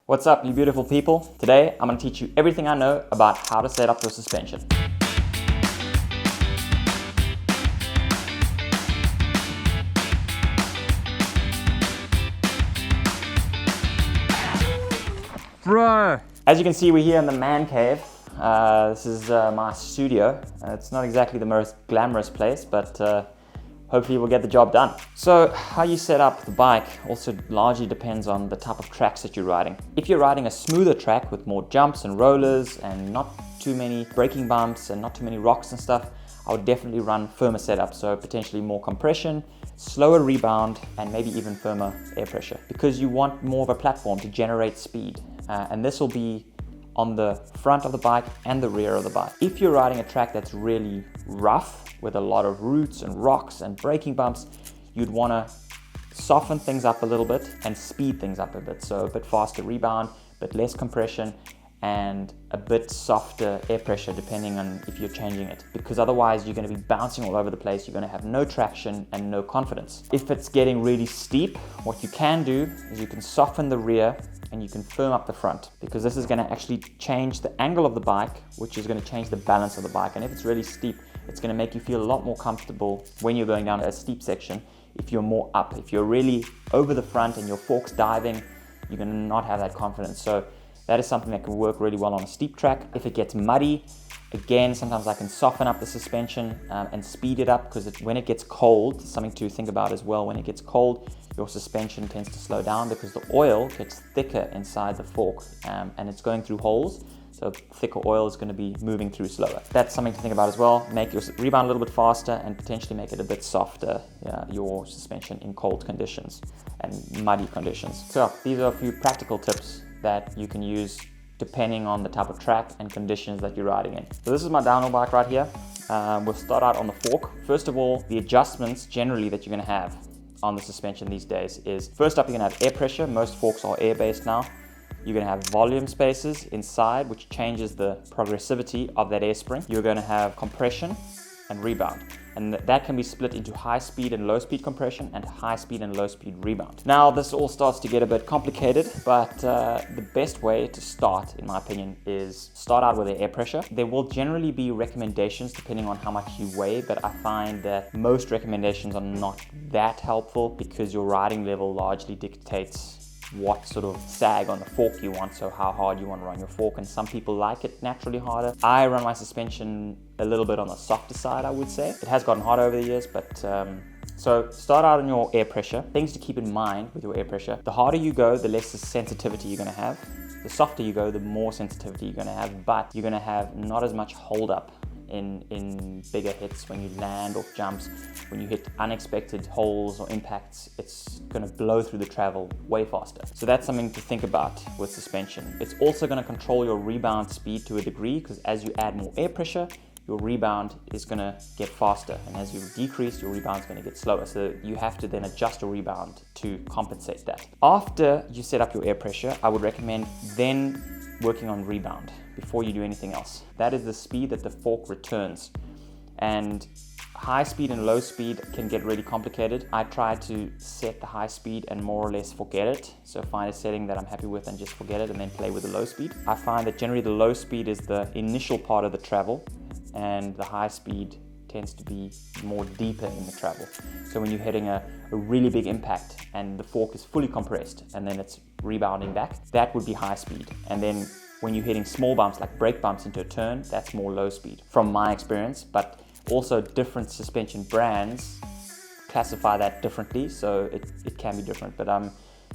What's up, you beautiful people? Today, I'm going to teach you everything I know about how to set up your suspension. Bro! As you can see, we're here in the man cave. This is my studio. It's not exactly the most glamorous place, but hopefully we'll get the job done. So how you set up the bike also largely depends on the type of tracks that you're riding. If you're riding a smoother track with more jumps and rollers and not too many braking bumps and not too many rocks and stuff, I would definitely run firmer setup, so potentially more compression, slower rebound, and maybe even firmer air pressure, because you want more of a platform to generate speed. And this will be on the front of the bike and the rear of the bike. If you're riding a track that's really rough with a lot of roots and rocks and braking bumps, you'd want to soften things up a little bit and speed things up a bit. So a bit faster rebound, a bit less compression, and a bit softer air pressure depending on if you're changing it, because otherwise you're going to be bouncing all over the place. You're going to have no traction and no confidence. If it's getting really steep, what you can do is you can soften the rear and you can firm up the front, because this is going to actually change the angle of the bike, which is going to change the balance of the bike. And if it's really steep, it's going to make you feel a lot more comfortable when you're going down a steep section. If you're more up, if you're really over the front and your fork's diving, you're going to not have that confidence. So that is something that can work really well on a steep track. If it gets muddy, again, sometimes I can soften up the suspension and speed it up, because when it gets cold, something to think about as well, when it gets cold, your suspension tends to slow down because the oil gets thicker inside the fork and it's going through holes. So thicker oil is going to be moving through slower. That's something to think about as well. Make your rebound a little bit faster and potentially make it a bit softer, your suspension in cold conditions and muddy conditions. So these are a few practical tips that you can use depending on the type of track and conditions that you're riding in. So this is my downhill bike right here. We'll start out on the fork. First of all, the adjustments generally that you're going to have on the suspension these days is, first up, you're going to have air pressure. Most forks are air-based now. You're going to have volume spaces inside, which changes the progressivity of that air spring. You're going to have compression and rebound. And that can be split into high speed and low speed compression and high speed and low speed rebound. Now this all starts to get a bit complicated, but the best way to start, in my opinion, is start out with the air pressure. There will generally be recommendations depending on how much you weigh, but I find that most recommendations are not that helpful, because your riding level largely dictates what sort of sag on the fork you want, so how hard you want to run your fork, and some people like it naturally harder. I run my suspension a little bit on the softer side, I would say. It has gotten harder over the years, but so start out on your air pressure. Things to keep in mind with your air pressure: the harder you go, the less sensitivity you're going to have. The softer you go, the more sensitivity you're going to have, but you're going to have not as much hold up in bigger hits. When you land off jumps, when you hit unexpected holes or impacts, it's going to blow through the travel way faster. So that's something to think about with suspension. It's also going to control your rebound speed to a degree, because as you add more air pressure, your rebound is going to get faster, and as you decrease, your rebound is going to get slower. So you have to then adjust your rebound to compensate that. After you set up your air pressure, I would recommend then working on rebound before you do anything else. That is the speed that the fork returns. And high speed and low speed can get really complicated. I try to set the high speed and more or less forget it. So find a setting that I'm happy with and just forget it, and then play with the low speed. I find that generally the low speed is the initial part of the travel, and the high speed tends to be more deeper in the travel. So when you're hitting a really big impact and the fork is fully compressed and then it's rebounding back, that would be high speed. And then when you're hitting small bumps like brake bumps into a turn, that's more low speed from my experience. But also different suspension brands classify that differently, so it can be different. But I'm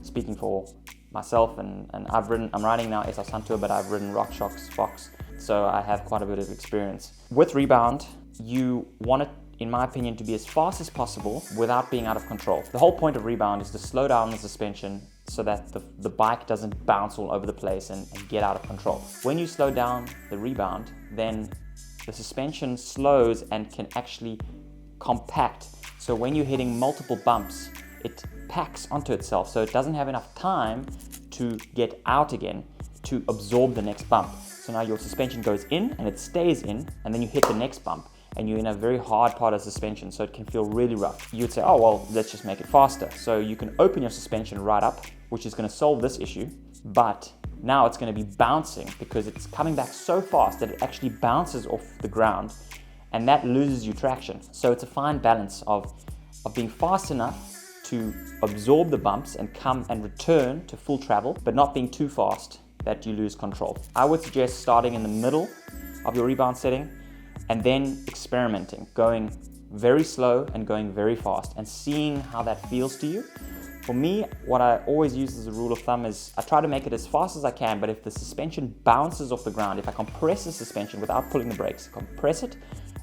speaking for myself, and I'm riding now SR Suntour, but I've ridden RockShox, Fox, so I have quite a bit of experience. With rebound, you want it, in my opinion, to be as fast as possible without being out of control. The whole point of rebound is to slow down the suspension so that the bike doesn't bounce all over the place and get out of control. When you slow down the rebound, then the suspension slows and can actually compact. So when you're hitting multiple bumps, it packs onto itself, so it doesn't have enough time to get out again to absorb the next bump. So now your suspension goes in and it stays in, and then you hit the next bump and you're in a very hard part of suspension, so it can feel really rough. You'd say, oh, well, let's just make it faster. So you can open your suspension right up, which is going to solve this issue, but Now it's going to be bouncing because it's coming back so fast that it actually bounces off the ground, and that loses you traction. So it's a fine balance of being fast enough to absorb the bumps and come and return to full travel, but not being too fast that you lose control. I would suggest starting in the middle of your rebound setting and then experimenting, going very slow and going very fast and seeing how that feels to you. For me, what I always use as a rule of thumb is I try to make it as fast as I can, but if the suspension bounces off the ground, if I compress the suspension without pulling the brakes, compress it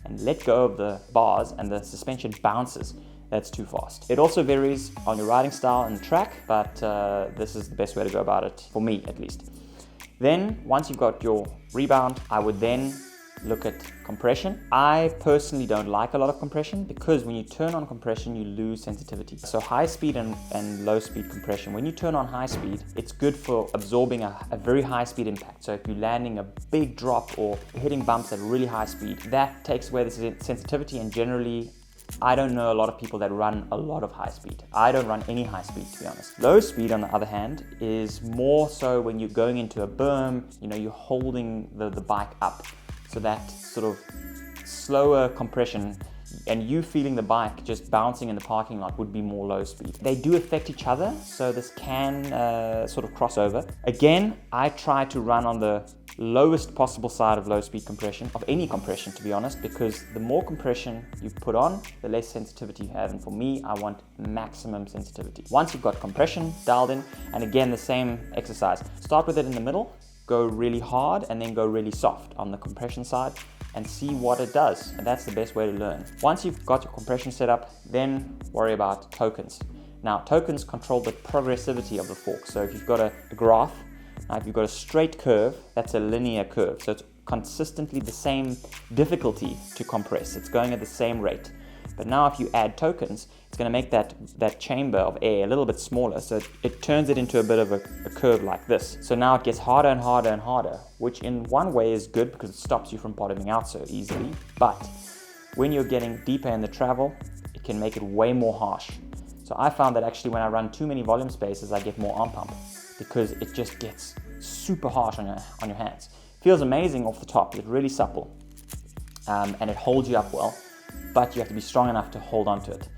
and let go of the bars and the suspension bounces, that's too fast. It also varies on your riding style and track, but this is the best way to go about it, for me at least. Then, once you've got your rebound, I would then look at compression. I personally don't like a lot of compression because when you turn on compression, you lose sensitivity. So high speed and low speed compression, when you turn on high speed, it's good for absorbing a very high speed impact. So if you're landing a big drop or hitting bumps at really high speed, that takes away the sensitivity, and generally, I don't know a lot of people that run a lot of high speed. I don't run any high speed, to be honest. Low speed, on the other hand, is more so when you're going into a berm, you're holding the bike up. So that sort of slower compression and you feeling the bike just bouncing in the parking lot would be more low speed. They do affect each other, so this can sort of cross over. Again, I try to run on the lowest possible side of low speed compression, of any compression to be honest, because the more compression you put on, the less sensitivity you have, and for me, I want maximum sensitivity. Once you've got compression dialed in, and again the same exercise, start with it in the middle, go really hard and then go really soft on the compression side and see what it does, and that's the best way to learn. Once you've got your compression set up, then worry about tokens. Now tokens control the progressivity of the fork, so if you've got a graph, now if you've got a straight curve, that's a linear curve, so it's consistently the same difficulty to compress, it's going at the same rate. But now if you add tokens, it's going to make that chamber of air a little bit smaller, so it turns it into a bit of a curve like this. So now it gets harder and harder and harder, which in one way is good because it stops you from bottoming out so easily. But when you're getting deeper in the travel, it can make it way more harsh. So I found that actually when I run too many volume spaces, I get more arm pump because it just gets super harsh on your hands. Feels amazing off the top, it's really supple, and it holds you up well, but you have to be strong enough to hold on to it.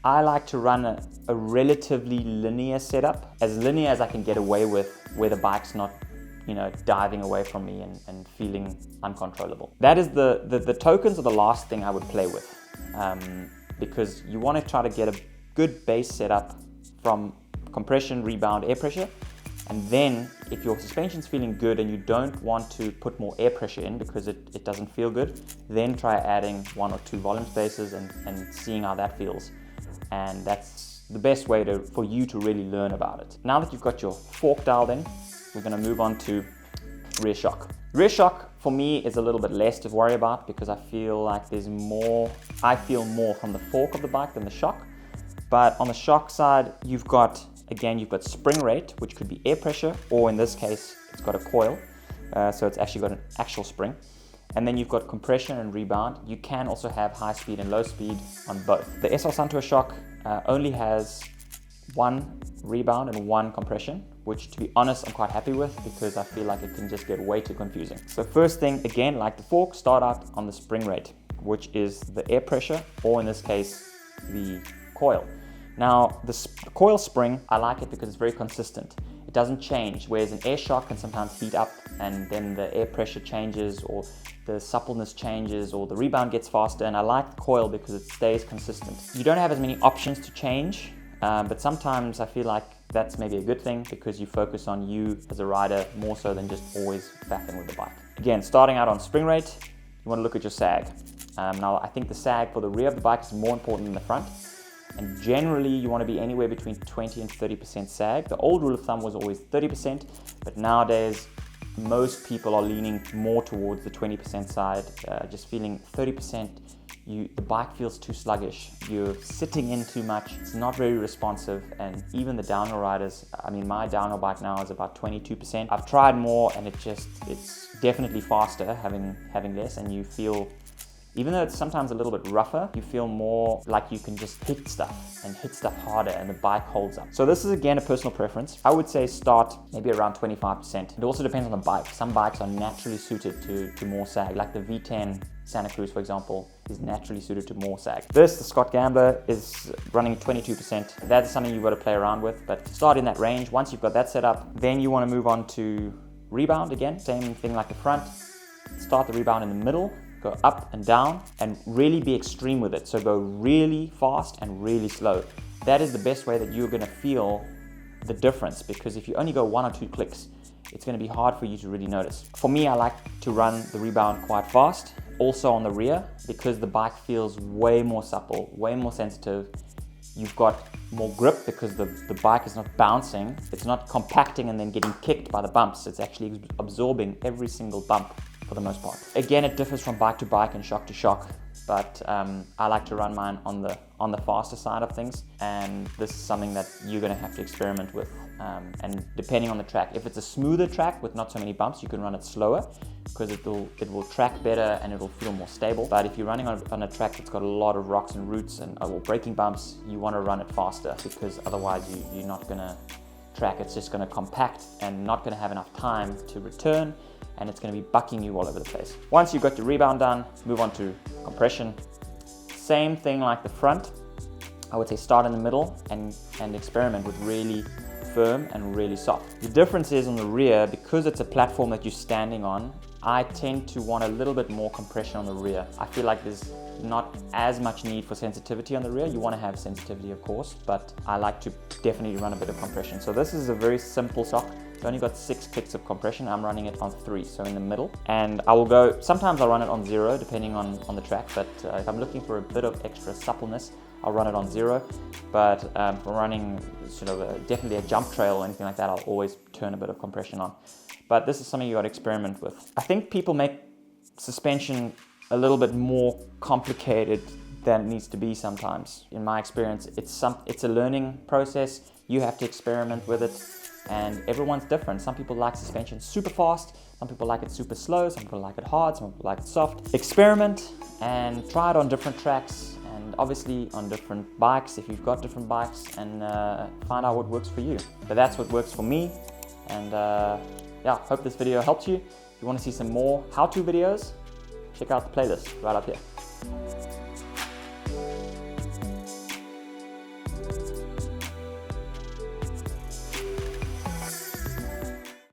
I like to run a relatively linear setup, as linear as I can get away with, where the bike's not, diving away from me and feeling uncontrollable. That is the tokens are the last thing I would play with, because you want to try to get a good base setup from compression, rebound, air pressure. And then if your suspension's feeling good and you don't want to put more air pressure in because it doesn't feel good, then try adding 1 or 2 volume spaces and seeing how that feels. And that's the best way for you to really learn about it. Now that you've got your fork dialed in, we're going to move on to rear shock. Rear shock for me is a little bit less to worry about because I feel like I feel more from the fork of the bike than the shock. But on the shock side, you've got spring rate, which could be air pressure, or in this case, it's got a coil. So it's actually got an actual spring. And then you've got compression and rebound. You can also have high speed and low speed on both. The SR Suntour shock only has 1 rebound and 1 compression, which to be honest, I'm quite happy with because I feel like it can just get way too confusing. So first thing, again, like the fork, start out on the spring rate, which is the air pressure, or in this case, the coil. Now, the coil spring, I like it because it's very consistent. It doesn't change, whereas an air shock can sometimes heat up and then the air pressure changes or the suppleness changes or the rebound gets faster, and I like the coil because it stays consistent. You don't have as many options to change, but sometimes I feel like that's maybe a good thing because you focus on you as a rider more so than just always faffing with the bike. Again, starting out on spring rate, you want to look at your sag. Now, I think the sag for the rear of the bike is more important than the front. And generally you want to be anywhere between 20 and 30% sag. The old rule of thumb was always 30%, but nowadays most people are leaning more towards the 20% side, just feeling 30%, the bike feels too sluggish. You're sitting in too much, it's not very responsive, and even the downhill riders, my downhill bike now is about 22%. I've tried more and it's definitely faster having less, and you feel Even though it's sometimes a little bit rougher, you feel more like you can just hit stuff and hit stuff harder and the bike holds up. So this is again a personal preference. I would say start maybe around 25%. It also depends on the bike. Some bikes are naturally suited to more sag, like the V10 Santa Cruz, for example, is naturally suited to more sag. This, the Scott Gambler, is running 22%. That's something you've got to play around with, but start in that range. Once you've got that set up, then you want to move on to rebound again. Same thing like the front. Start the rebound in the middle, go up and down, and really be extreme with it. So go really fast and really slow. That is the best way that you're going to feel the difference, because if you only go 1 or 2 clicks, it's going to be hard for you to really notice. For me, I like to run the rebound quite fast, also on the rear, because the bike feels way more supple, way more sensitive. You've got more grip because the bike is not bouncing, it's not compacting and then getting kicked by the bumps. It's actually absorbing every single bump for the most part. Again, it differs from bike to bike and shock to shock, but I like to run mine on the faster side of things, and this is something that you're going to have to experiment with. And depending on the track, if it's a smoother track with not so many bumps, you can run it slower because it will track better and it will feel more stable. But if you're running on a track that's got a lot of rocks and roots and or braking bumps, you want to run it faster, because otherwise you're not going to track. It's just going to compact and not going to have enough time to return, and it's going to be bucking you all over the place. Once you've got your rebound done, move on to compression. Same thing like the front. I would say start in the middle and experiment with really firm and really soft. The difference is on the rear, because it's a platform that you're standing on, I tend to want a little bit more compression on the rear. I feel like there's not as much need for sensitivity on the rear. You want to have sensitivity, of course, but I like to definitely run a bit of compression. So this is a very simple sock. It's only got 6 clicks of compression. I'm running it on 3, so in the middle. And I will go, sometimes I'll run it on 0, depending on the track, but if I'm looking for a bit of extra suppleness, I'll run it on 0. But for running sort of definitely a jump trail or anything like that, I'll always turn a bit of compression on. But this is something you got to experiment with. I think people make suspension a little bit more complicated than it needs to be sometimes. In my experience, it's a learning process. You have to experiment with it, and everyone's different. Some people like suspension super fast, some people like it super slow, some people like it hard, some people like it soft. Experiment and try it on different tracks, and obviously on different bikes if you've got different bikes, and find out what works for you. But that's what works for me, and yeah, hope this video helped you. If you want to see some more how-to videos, check out the playlist right up here.